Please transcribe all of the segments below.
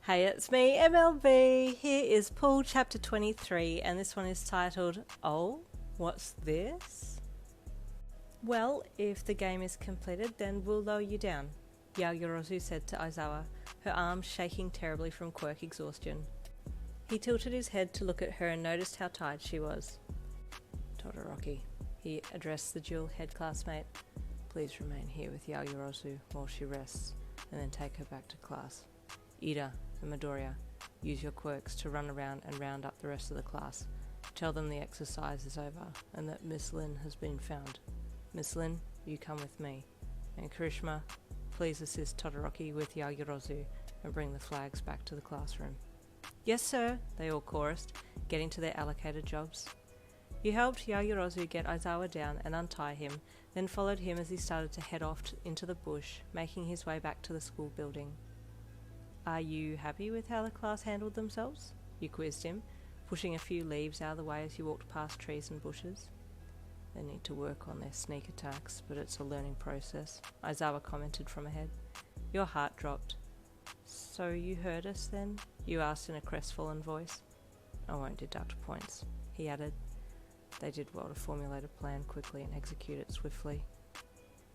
Hey, it's me, MLB. Here is Pool Chapter 23, and this one is titled, Oh, What's This? Well, if the game is completed, then we'll lower you down, Yaoyorozu said to Aizawa, her arms shaking terribly from quirk exhaustion. He tilted his head to look at her and noticed how tired she was. Todoroki, he addressed the dual head classmate. Please remain here with Yaoyorozu while she rests, and then take her back to class. Ida and Midoriya, use your quirks to run around and round up the rest of the class. Tell them the exercise is over and that Miss Lin has been found. Miss Lin, you come with me. And Kirishima, please assist Todoroki with Yaoyorozu and bring the flags back to the classroom. Yes, sir, they all chorused, getting to their allocated jobs. You helped Yaoyorozu get Aizawa down and untie him, then followed him as he started to head off into the bush, making his way back to the school building. Are you happy with how the class handled themselves? You quizzed him, pushing a few leaves out of the way as you walked past trees and bushes. They need to work on their sneak attacks, but it's a learning process, Aizawa commented from ahead. Your heart dropped. So you heard us then? You asked in a crestfallen voice. I won't deduct points, he added. They did well to formulate a plan quickly and execute it swiftly.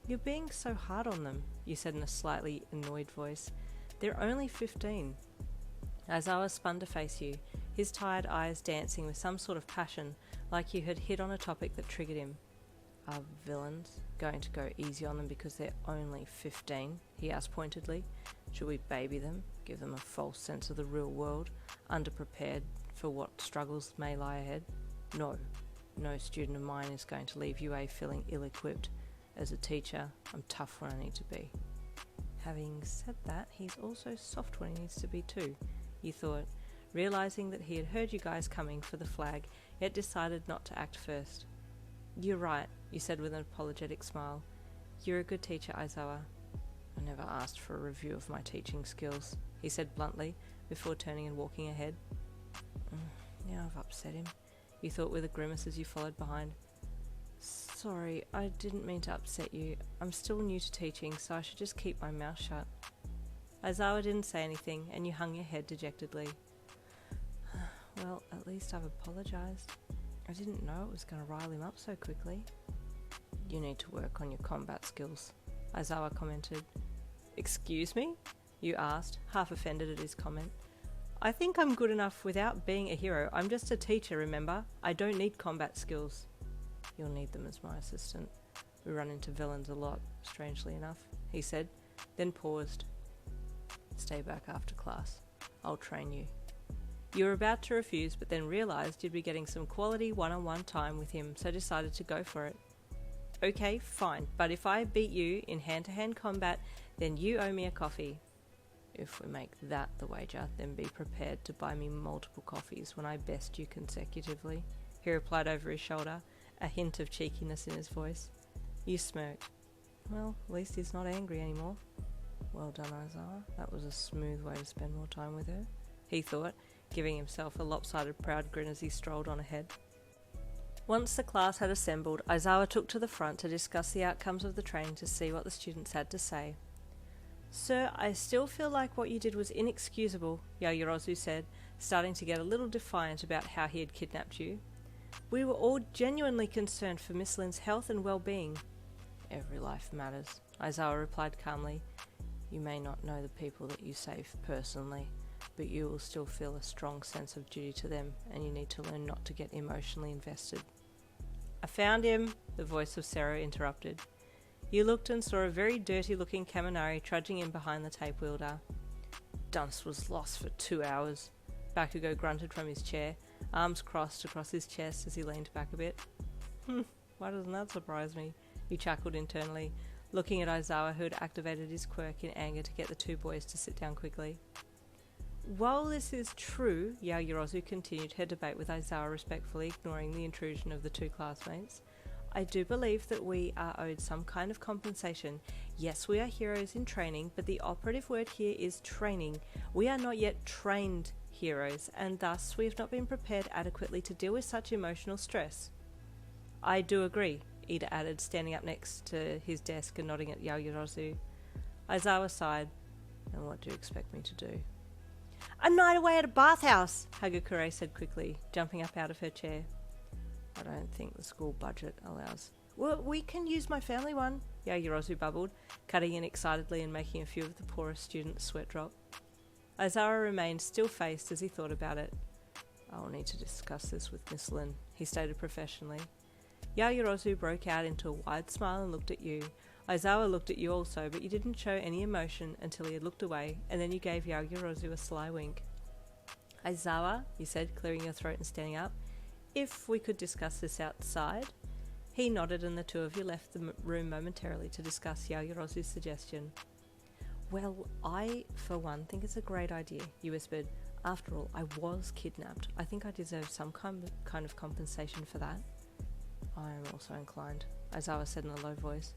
You're being so hard on them, you said in a slightly annoyed voice. They're only 15. Aizawa spun to face you, his tired eyes dancing with some sort of passion, like you had hit on a topic that triggered him. Are villains going to go easy on them because they're only 15? He asked pointedly. Should we baby them, give them a false sense of the real world, underprepared for what struggles may lie ahead? No. No student of mine is going to leave UA feeling ill-equipped. As a teacher, I'm tough when I need to be. Having said that, he's also soft when he needs to be too, you thought, realising that he had heard you guys coming for the flag, yet decided not to act first. You're right, you said with an apologetic smile. You're a good teacher, Aizawa. I never asked for a review of my teaching skills, he said bluntly, before turning and walking ahead. Now I've upset him, you thought with a grimace as you followed behind. Sorry, I didn't mean to upset you. I'm still new to teaching, so I should just keep my mouth shut. Aizawa didn't say anything, and you hung your head dejectedly. Well, at least I've apologised. I didn't know it was going to rile him up so quickly. You need to work on your combat skills, Aizawa commented. Excuse me? You asked, half offended at his comment. I think I'm good enough without being a hero. I'm just a teacher, remember? I don't need combat skills. You'll need them as my assistant. We run into villains a lot, strangely enough, he said, then paused. Stay back after class. I'll train you. You were about to refuse, but then realised you'd be getting some quality one-on-one time with him, so decided to go for it. Okay, fine, but if I beat you in hand-to-hand combat, then you owe me a coffee. If we make that the wager, then be prepared to buy me multiple coffees when I best you consecutively, he replied over his shoulder, a hint of cheekiness in his voice. You smirked. Well, at least he's not angry anymore. Well done, Aizawa. That was a smooth way to spend more time with her, he thought, giving himself a lopsided proud grin as he strolled on ahead. Once the class had assembled, Aizawa took to the front to discuss the outcomes of the training to see what the students had to say. Sir, I still feel like what you did was inexcusable, Yaoyorozu said, starting to get a little defiant about how he had kidnapped you. We were all genuinely concerned for Miss Lin's health and well-being. Every life matters, Aizawa replied calmly. You may not know the people that you save personally, but you will still feel a strong sense of duty to them, and you need to learn not to get emotionally invested. I found him, the voice of Sero interrupted. You looked and saw a very dirty-looking Kaminari trudging in behind the tape wielder. Dunce was lost for 2 hours, Bakugo grunted from his chair, arms crossed across his chest as he leaned back a bit. Why doesn't that surprise me? You chuckled internally, looking at Aizawa, who had activated his quirk in anger to get the two boys to sit down quickly. While this is true, Yaoyorozu continued her debate with Aizawa respectfully, ignoring the intrusion of the two classmates, I do believe that we are owed some kind of compensation. Yes, we are heroes in training, but the operative word here is training. We are not yet trained heroes, and thus we have not been prepared adequately to deal with such emotional stress. I do agree, Ida added, standing up next to his desk and nodding at Yaoyorozu. Aizawa sighed. And what do you expect me to do? A night away at a bathhouse, Hagakure said quickly, jumping up out of her chair. I don't think the school budget allows. Well, we can use my family one, Yaoyorozu bubbled, cutting in excitedly and making a few of the poorest students sweat drop. Aizawa remained still-faced as he thought about it. I'll need to discuss this with Miss Lin, he stated professionally. Yaoyorozu broke out into a wide smile and looked at you. Aizawa looked at you also, but you didn't show any emotion until he had looked away, and then you gave Yaoyorozu a sly wink. Aizawa, you said, clearing your throat and standing up, if we could discuss this outside. He nodded and the two of you left the room momentarily to discuss Yaoyorozu's suggestion. Well, I, for one, think it's a great idea, you whispered. After all, I was kidnapped. I think I deserve some kind of compensation for that. I am also inclined, Aizawa said in a low voice,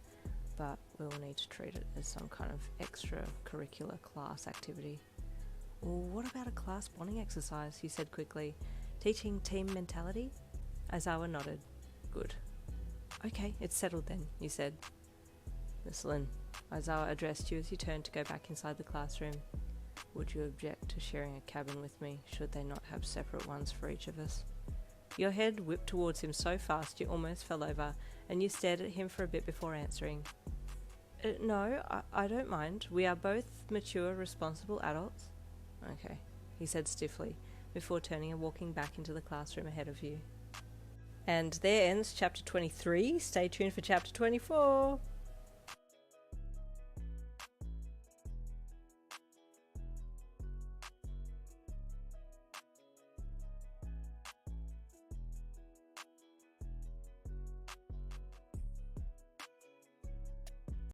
but we'll need to treat it as some kind of extracurricular class activity. Well, what about a class bonding exercise, you said quickly. Teaching team mentality? Aizawa nodded. Good. Okay, it's settled then, you said. Miss Lin, Aizawa addressed you as you turned to go back inside the classroom. Would you object to sharing a cabin with me, should they not have separate ones for each of us? Your head whipped towards him so fast you almost fell over, and you stared at him for a bit before answering. No, I don't mind. We are both mature, responsible adults. Okay, he said stiffly, before turning and walking back into the classroom ahead of you. And there ends chapter 23. Stay tuned for chapter 24.